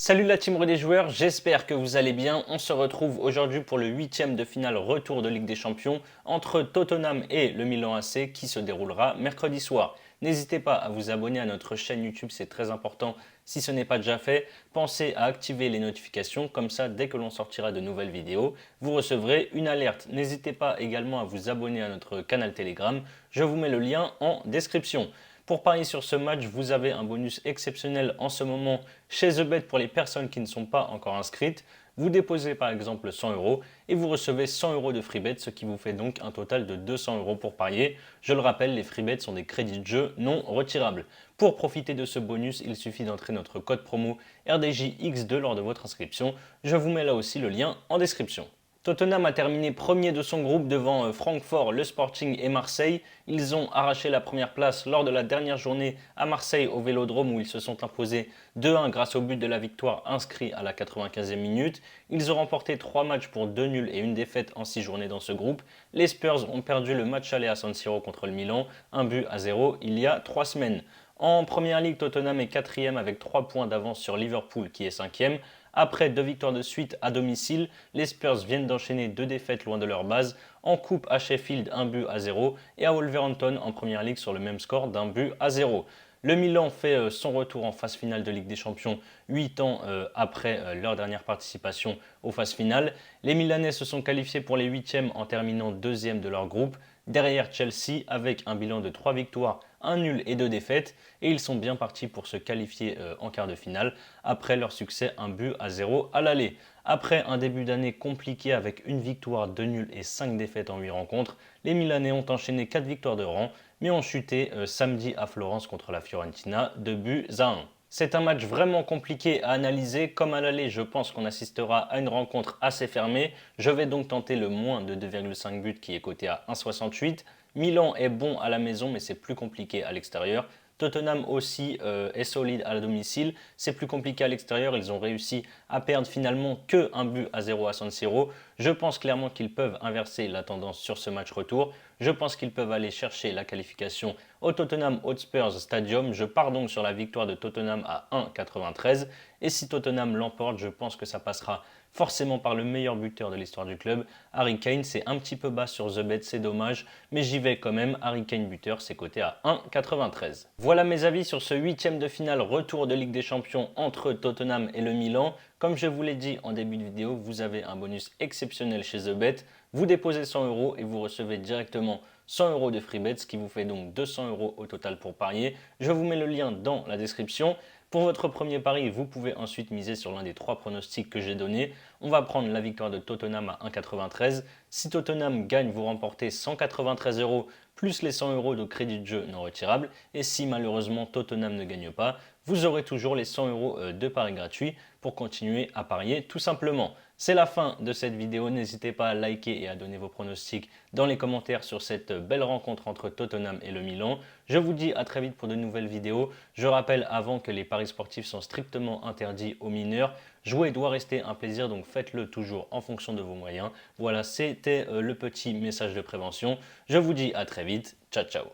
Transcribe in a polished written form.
Salut la team des joueurs, j'espère que vous allez bien. On se retrouve aujourd'hui pour le huitième de finale retour de Ligue des Champions entre Tottenham et le Milan AC qui se déroulera mercredi soir. N'hésitez pas à vous abonner à notre chaîne YouTube, c'est très important si ce n'est pas déjà fait. Pensez à activer les notifications, comme ça dès que l'on sortira de nouvelles vidéos, vous recevrez une alerte. N'hésitez pas également à vous abonner à notre canal Telegram, je vous mets le lien en description. Pour parier sur ce match, vous avez un bonus exceptionnel en ce moment chez TheBet pour les personnes qui ne sont pas encore inscrites. Vous déposez par exemple 100 euros et vous recevez 100 euros de free bet, ce qui vous fait donc un total de 200 euros pour parier. Je le rappelle, les free bets sont des crédits de jeu non retirables. Pour profiter de ce bonus, il suffit d'entrer notre code promo RDJX2 lors de votre inscription. Je vous mets là aussi le lien en description. Tottenham a terminé premier de son groupe devant Francfort, le Sporting et Marseille. Ils ont arraché la première place lors de la dernière journée à Marseille au Vélodrome où ils se sont imposés 2-1 grâce au but de la victoire inscrit à la 95e minute. Ils ont remporté 3 matchs pour 2 nuls et une défaite en 6 journées dans ce groupe. Les Spurs ont perdu le match aller à San Siro contre le Milan, 1-0 il y a 3 semaines. En première ligue, Tottenham est 4e avec 3 points d'avance sur Liverpool qui est 5e. Après 2 victoires de suite à domicile, les Spurs viennent d'enchaîner 2 défaites loin de leur base. En coupe à Sheffield, 1-0 et à Wolverhampton en première ligue sur le même score d'1-0. Le Milan fait son retour en phase finale de Ligue des Champions 8 ans après leur dernière participation aux phases finales. Les Milanais se sont qualifiés pour les 8e en terminant 2e de leur groupe, derrière Chelsea avec un bilan de 3 victoires, 1 nul et 2 défaites. Et ils sont bien partis pour se qualifier en quart de finale après leur succès 1-0 à l'aller. Après un début d'année compliqué avec une victoire, 2 nuls et 5 défaites en 8 rencontres, les Milanais ont enchaîné 4 victoires de rang mais ont chuté samedi à Florence contre la Fiorentina 2-1. C'est un match vraiment compliqué à analyser. Comme à l'aller, je pense qu'on assistera à une rencontre assez fermée. Je vais donc tenter le moins de 2,5 buts qui est coté à 1,68. Milan est bon à la maison mais c'est plus compliqué à l'extérieur. Tottenham aussi est solide à domicile, c'est plus compliqué à l'extérieur, ils ont réussi à perdre finalement que 1-0 à San Siro. Je pense clairement qu'ils peuvent inverser la tendance sur ce match retour. Je pense qu'ils peuvent aller chercher la qualification au Tottenham Hotspur Stadium. Je pars donc sur la victoire de Tottenham à 1,93 et si Tottenham l'emporte, je pense que ça passera forcément par le meilleur buteur de l'histoire du club, Harry Kane. C'est un petit peu bas sur TheBet, c'est dommage, mais j'y vais quand même. Harry Kane buteur, c'est coté à 1,93. Voilà mes avis sur ce huitième de finale retour de Ligue des Champions entre Tottenham et le Milan. Comme je vous l'ai dit en début de vidéo, vous avez un bonus exceptionnel chez TheBet. Vous déposez 100 euros et vous recevez directement 100 euros de free bet, ce qui vous fait donc 200 euros au total pour parier. Je vous mets le lien dans la description. Pour votre premier pari, vous pouvez ensuite miser sur l'un des 3 pronostics que j'ai donnés. On va prendre la victoire de Tottenham à 1,93. Si Tottenham gagne, vous remportez 193 euros plus les 100 euros de crédit de jeu non retirable. Et si malheureusement Tottenham ne gagne pas, vous aurez toujours les 100 euros de paris gratuits pour continuer à parier tout simplement. C'est la fin de cette vidéo, n'hésitez pas à liker et à donner vos pronostics dans les commentaires sur cette belle rencontre entre Tottenham et le Milan. Je vous dis à très vite pour de nouvelles vidéos. Je rappelle avant que les paris sportifs sont strictement interdits aux mineurs. Jouer doit rester un plaisir, donc faites-le toujours en fonction de vos moyens. Voilà, c'était le petit message de prévention. Je vous dis à très vite. Ciao, ciao.